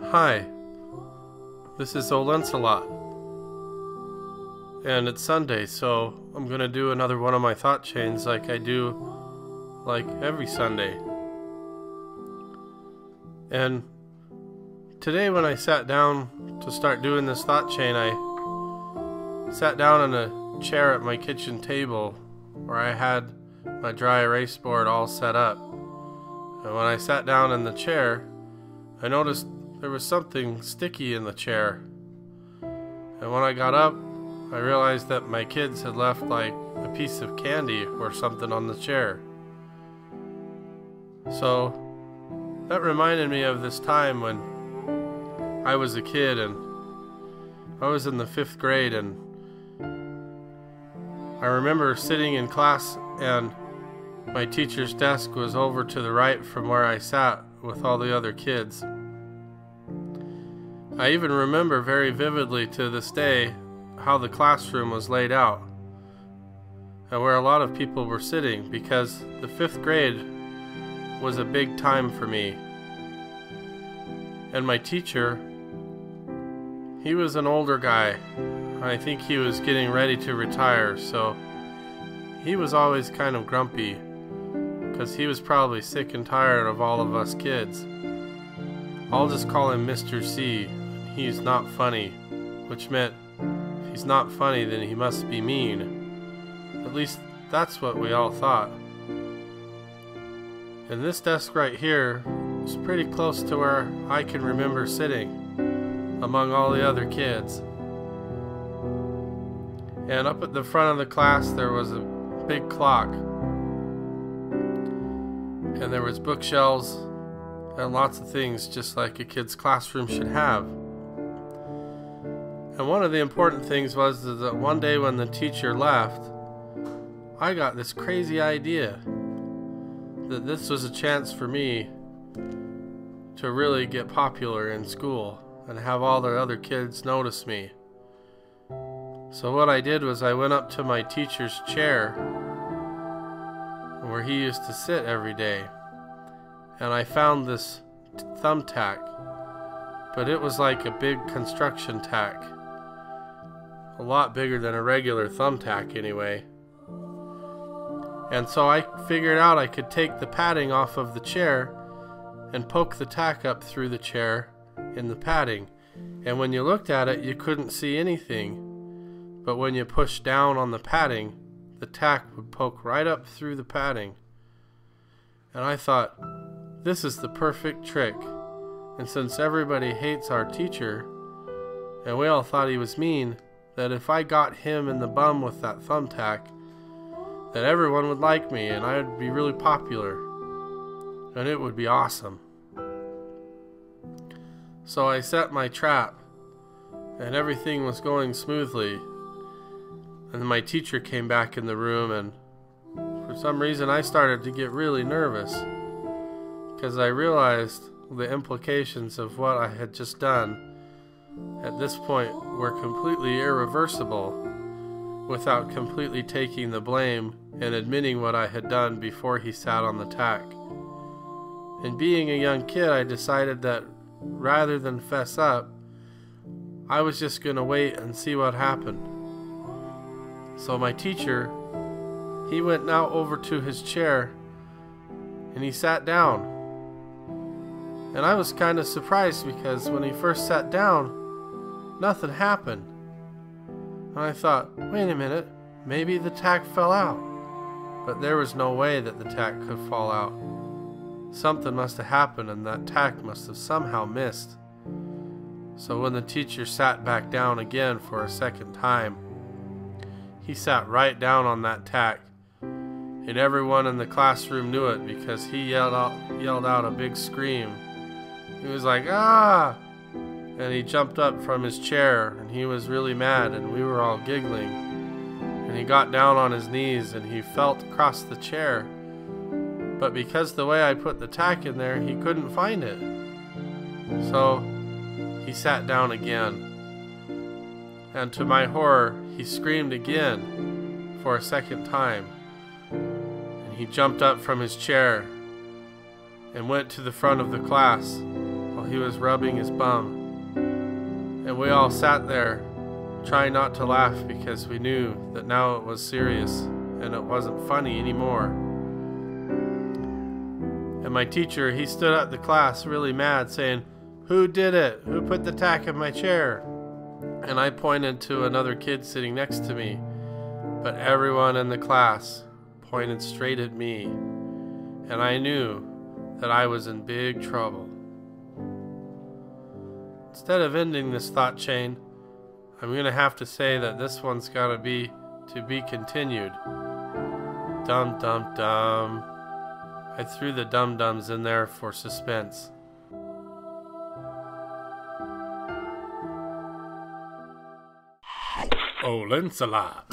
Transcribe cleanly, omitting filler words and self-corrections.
Hi, this is Old Lancelot, and it's Sunday, so I'm gonna do another one of my thought chains like I do like every Sunday. And today when I sat down to start doing this thought chain, I sat down in a chair at my kitchen table where I had my dry erase board all set up. And when I sat down in the chair, I noticed there was something sticky in the chair. And when I got up, I realized that my kids had left like a piece of candy or something on the chair. So that reminded me of this time when I was a kid and I was in the 5th grade, and I remember sitting in class and my teacher's desk was over to the right from where I sat with all the other kids. I even remember very vividly to this day how the classroom was laid out and where a lot of people were sitting, because the 5th grade was a big time for me. And my teacher, he was an older guy. I think he was getting ready to retire, so he was always kind of grumpy because he was probably sick and tired of all of us kids. I'll just call him Mr. C. He's not funny, which meant if he's not funny, then he must be mean. At least that's what we all thought. And this desk right here was pretty close to where I can remember sitting among all the other kids. And up at the front of the class there was a big clock, and there was bookshelves and lots of things just like a kid's classroom should have. And one of the important things was that one day when the teacher left, I got this crazy idea that this was a chance for me to really get popular in school and have all the other kids notice me. So what I did was I went up to my teacher's chair where he used to sit every day, and I found this thumbtack, but it was like a big construction tack, a lot bigger than a regular thumbtack anyway. And so I figured out I could take the padding off of the chair and poke the tack up through the chair in the padding, and when you looked at it you couldn't see anything, but when you pushed down on the padding, the tack would poke right up through the padding. And I thought, this is the perfect trick. And since everybody hates our teacher, and we all thought he was mean, that if I got him in the bum with that thumbtack, that everyone would like me and I would be really popular, and it would be awesome. So I set my trap, and everything was going smoothly. And my teacher came back in the room, and for some reason I started to get really nervous because I realized the implications of what I had just done at this point were completely irreversible without completely taking the blame and admitting what I had done before he sat on the tack. And being a young kid, I decided that rather than fess up, I was just going to wait and see what happened. So my teacher, he went now over to his chair and he sat down. And I was kind of surprised because when he first sat down, nothing happened. And I thought, wait a minute, maybe the tack fell out. But there was no way that the tack could fall out. Something must have happened and that tack must have somehow missed. So when the teacher sat back down again for a second time, he sat right down on that tack, and everyone in the classroom knew it because he yelled out a big scream. He was like, "Ah!" And he jumped up from his chair, and he was really mad, and we were all giggling. And he got down on his knees and he felt across the chair, but because the way I put the tack in there, he couldn't find it. So he sat down again, and to my horror he screamed again for a second time, and he jumped up from his chair and went to the front of the class while he was rubbing his bum. And we all sat there, trying not to laugh because we knew that now it was serious and it wasn't funny anymore. And my teacher, he stood up the class really mad, saying, "Who did it? Who put the tack in my chair?" And I pointed to another kid sitting next to me, but everyone in the class pointed straight at me, and I knew that I was in big trouble. Instead of ending this thought chain, I'm going to have to say that this one's got to be continued. Dum dum dum. I threw the dum-dums in there for suspense. Oh, Lancelot.